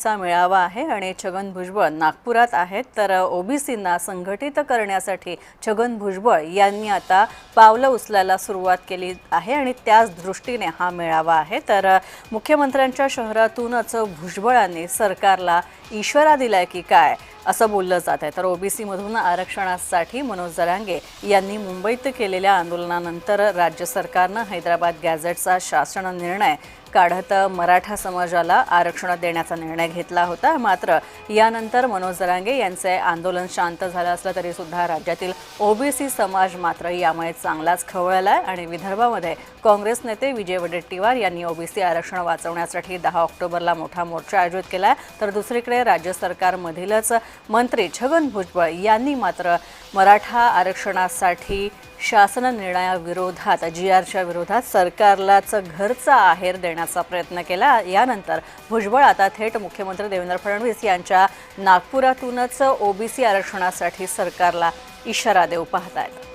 चा मेळावा आहे आणि छगन भुजबळ नागपुरात आहेत। तर ओबीसींना संघटित करण्यासाठी छगन भुजबळ यांनी आता पावलं उचलायला सुरुवात केली आहे आणि त्याच दृष्टीने हा मेळावा आहे। तर मुख्यमंत्र्यांच्या शहरातूनच भुजबळांनी सरकारला इशारा दिलाय की काय असं बोललं जात आहे। तर ओबीसी मधून आरक्षणासाठी मनोज जरांगे यांनी मुंबईत केलेल्या आंदोलनानंतर राज्य सरकारने हैदराबाद गॅझेटचा शासन निर्णय काढत मराठा समाजाला आरक्षण देण्याचा निर्णय घेतला होता। मात्र यानंतर मनोज जरांगे यांचे आंदोलन शांत झालं असलं तरी सुद्धा राज्यातील ओबीसी समाज मात्र यामुळे चांगलाच खवळलाय आणि विदर्भामध्ये काँग्रेस नेते विजय वडेट्टीवार यांनी ओबीसी आरक्षण वाचवण्यासाठी 10 ऑक्टोबरला मोठा मोर्चा आयोजित केलाय। तर दुसरीकडे राज्य सरकारमधीलच मंत्री छगन भुजबळ यांनी मात्र मराठा आरक्षणासाठी शासन निर्णयाविरोधात जीआरच्या विरोधात सरकारलाच घरचा आहेर देण्याचा प्रयत्न केला। यानंतर भुजबळ आता थेट मुख्यमंत्री देवेंद्र फडणवीस यांच्या नागपुरातूनच ओबीसी आरक्षणासाठी सरकारला इशारा देऊ पाहत आहेत।